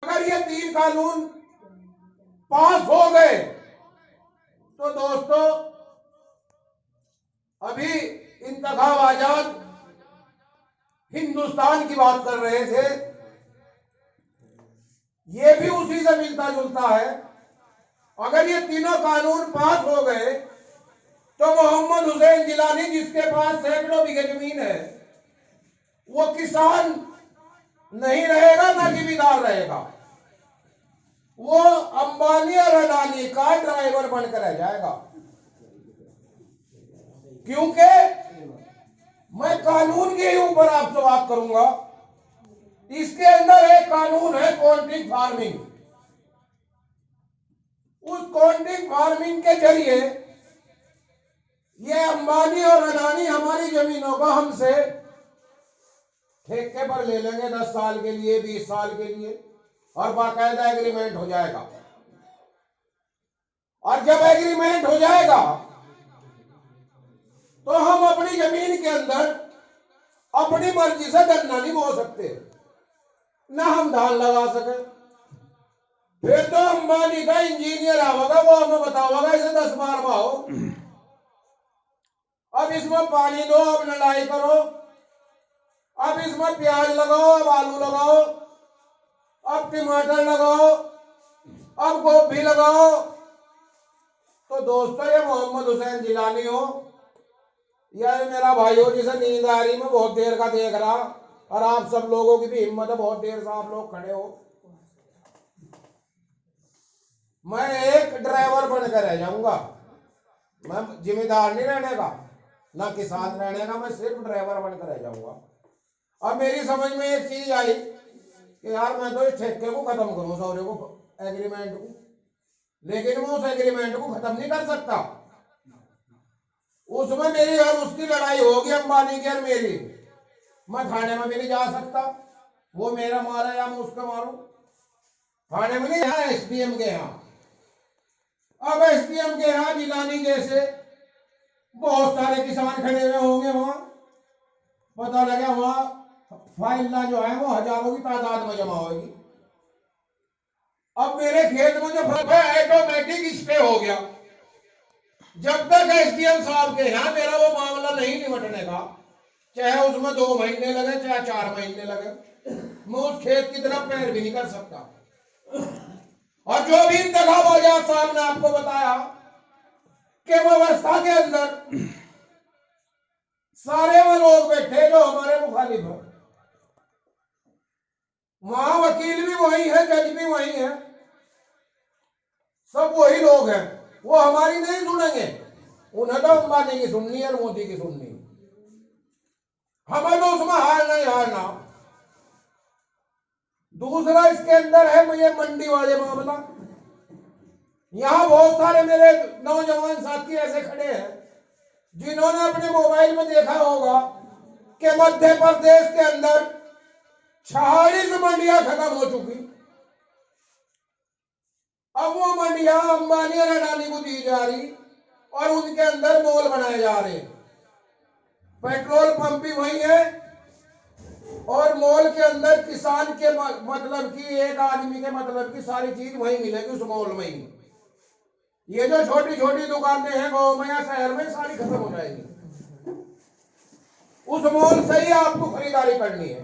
अगर ये 3 कानून पास हो गए तो दोस्तों, अभी इंतखाब आजाद हिंदुस्तान की बात कर रहे थे, ये भी उसी से मिलता जुलता है। अगर ये तीनों कानून पास हो गए तो मोहम्मद हुसैन जिलानी, जिसके पास सैकड़ों बीघे जमीन है, वो किसान नहीं रहेगा, ना जिम्मेदार रहेगा, वो अंबानी और अडानी का ड्राइवर बनकर रह जाएगा। क्योंकि मैं कानून के ऊपर आपसे बात करूंगा। इसके अंदर एक कानून है कॉन्ट्रैक्ट फार्मिंग। उस कॉन्ट्रैक्ट फार्मिंग के जरिए ये अंबानी और अडानी हमारी जमीनों को हमसे ठेके पर ले लेंगे 10 साल के लिए, 20 साल के लिए, और बाकायदा एग्रीमेंट हो जाएगा। और जब एग्रीमेंट हो जाएगा तो हम अपनी जमीन के अंदर अपनी मर्जी से गन्ना नहीं बो सकते, ना हम धान लगा सके। फिर तो अंबानी का इंजीनियर आवेगा, वो हमें बतावेगा इसे 10 बार बहाओ, अब इसमें पानी दो, अब लड़ाई करो, अब इसमें प्याज लगाओ, अब आलू लगाओ, अब टमाटर लगाओ, अब गोभी लगाओ। तो दोस्तों, ये मोहम्मद हुसैन जिलानी हो या ये मेरा भाई हो जिसे नींद आ रही, मैं बहुत देर का देख रहा, और आप सब लोगों की भी हिम्मत है, बहुत देर से आप लोग खड़े हो, मैं एक ड्राइवर बनकर रह जाऊंगा। मैं जिम्मेदार नहीं रहने का, ना किसान रहने का, मैं सिर्फ ड्राइवर बनकर रह जाऊंगा। अब मेरी समझ में एक चीज आई कि यार मैं तो इस ठेके को खत्म करूं, सौरे को, एग्रीमेंट को, लेकिन मैं उस एग्रीमेंट को खत्म नहीं कर सकता। उसमें मेरी और उसकी लड़ाई होगी, अंबानी की और मेरी। मैं थाने में भी नहीं जा सकता, वो मेरा मारा या मैं उसका मारूं। थाने में नहीं, यहाँ एसडीएम के यहाँ। अब एसडीएम के यहाँ जिलानी जैसे बहुत सारे किसान खड़े हुए होंगे, वहां पता लगा वहां फाइल जो है वो हजारों की तादाद में जमा होगी। अब मेरे खेत में जो फसल है ऑटोमेटिक स्टे हो गया। जब तक एसडीएम साहब के यहाँ मेरा वो मामला नहीं निपटने का, चाहे उसमें 2 महीने लगे, चाहे 4 महीने लगे, मैं उस खेत की तरफ पैर भी नहीं कर सकता। और जो भी इंतखाब आजाद साहब ने आपको बताया कि व्यवस्था के अंदर सारे वो लोग बैठे जो हमारे मुखालिफ हैं, वहां वकील भी वही है, जज भी वही है, सब वही लोग हैं, वो हमारी नहीं सुनेंगे। उन्हें तो अंबानी की सुननी है और मोदी की सुननी, हमें तो उसमें हारना ही हारना। दूसरा इसके अंदर है मुझे मंडी वाले मामला। यहां बहुत सारे मेरे नौजवान साथी ऐसे खड़े हैं जिन्होंने अपने मोबाइल में देखा होगा कि मध्य प्रदेश के अंदर 46 मंडियां खत्म हो चुकी। अब वो मंडियां अंबानी और अडानी को दी जा रही और उनके अंदर मॉल बनाए जा रहे। पेट्रोल पंप भी वही है और मॉल के अंदर किसान के मतलब की, एक आदमी के मतलब की सारी चीज वही मिलेगी उस मॉल में ही। ये जो छोटी छोटी दुकानें हैं गांव में या शहर में, सारी खत्म हो जाएगी। उस मॉल से ही आपको खरीदारी करनी है।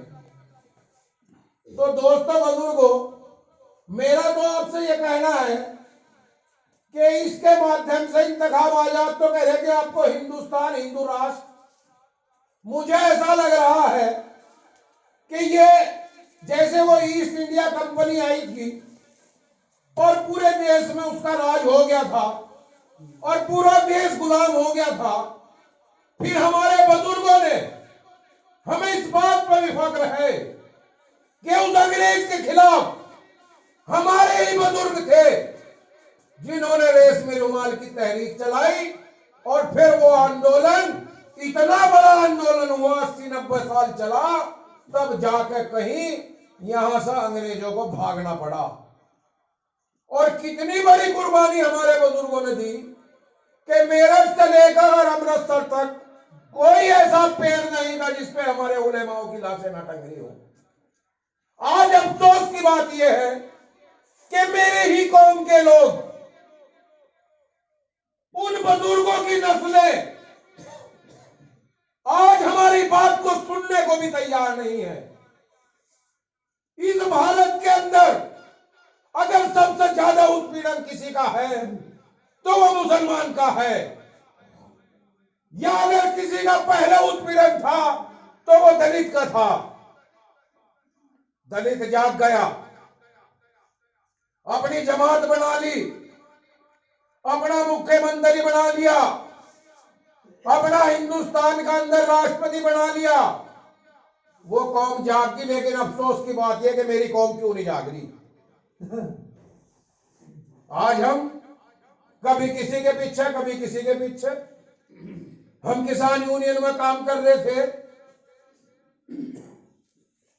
तो दोस्तों बुजुर्गों, मेरा तो आपसे ये कहना है कि इसके माध्यम से इंतखाब आजाद तो कह रहे कि आपको हिंदुस्तान हिंदू राष्ट्र, मुझे ऐसा लग रहा है कि ये जैसे वो ईस्ट इंडिया कंपनी आई थी और पूरे देश में उसका राज हो गया था और पूरा देश गुलाम हो गया था, फिर हमारे बुजुर्गों ने हमें इस बात पर भी फख्र है कि उस अंग्रेज के खिलाफ हमारे ही बुजुर्ग थे जिन्होंने रेशमी रुमाल की तहरीक चलाई और फिर वो आंदोलन इतना बड़ा आंदोलन हुआ, 80-90 साल चला, तब जाकर कहीं यहां से अंग्रेजों को भागना पड़ा। और कितनी बड़ी कुर्बानी हमारे बुजुर्गों ने दी कि मेरठ से लेकर अमृतसर तक कोई ऐसा पेड़ नहीं था जिसपे हमारे उलेमाओं की लाशें न टंगी हो। आज अफसोस की बात यह है कि मेरे ही कौम के लोग, उन बुजुर्गों की नस्लें आज हमारी बात को सुनने को भी तैयार नहीं है। इस भारत के अंदर अगर सबसे ज्यादा उत्पीड़न किसी का है तो वो मुसलमान का है, या अगर किसी का पहले उत्पीड़न था तो वो दलित का था। दलित जाग गया, अपनी जमात बना ली, अपना मुख्यमंत्री बना लिया, अपना हिंदुस्तान का अंदर राष्ट्रपति बना लिया। वो कौम जाग गई, लेकिन अफसोस की बात यह कि मेरी कौम क्यों नहीं जाग रही। आज हम कभी किसी के पीछे, कभी किसी के पीछे। हम किसान यूनियन में काम कर रहे थे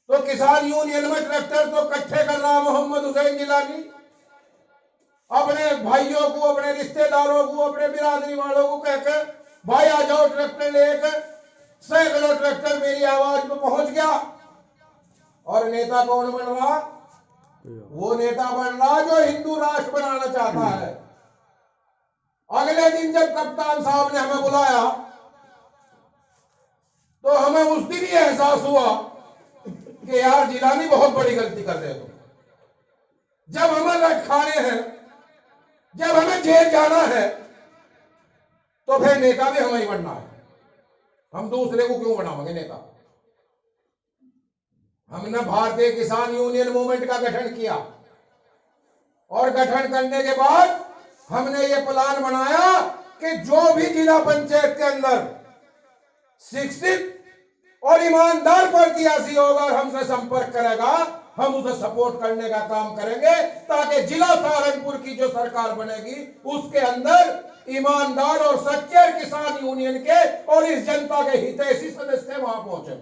तो किसान यूनियन में ट्रैक्टर तो इकट्ठे कर रहा मोहम्मद हुसैन जिलानी, अपने भाइयों को, अपने रिश्तेदारों को, अपने बिरादरी वालों को कहकर भाई आ जाओ ट्रैक्टर लेकर। सैकड़ों ट्रैक्टर मेरी आवाज में पहुंच गया। और नेता कौन बन रहा? वो नेता बन रहा जो हिंदू राष्ट्र बनाना चाहता है। अगले दिन जब कप्तान साहब ने हमें बुलाया तो हमें उस दिन ही एहसास हुआ कि यार जिलानी बहुत बड़ी गलती कर रहे हो। जब हमें लटकाने हैं, जब हमें जेल जाना है तो फिर नेता भी हमें ही बनना है। हम दूसरे को क्यों बनाएंगे नेता? हमने भारतीय किसान यूनियन मूवमेंट का गठन किया और गठन करने के बाद हमने ये प्लान बनाया कि जो भी जिला पंचायत के अंदर शिक्षित और ईमानदार प्रत्याशी होगा और हमसे संपर्क करेगा, हम उसे सपोर्ट करने का काम करेंगे ताकि जिला सहारनपुर की जो सरकार बनेगी उसके अंदर ईमानदार और सच्चे किसान यूनियन के और इस जनता के हितैषी सदस्य वहां पहुंचे।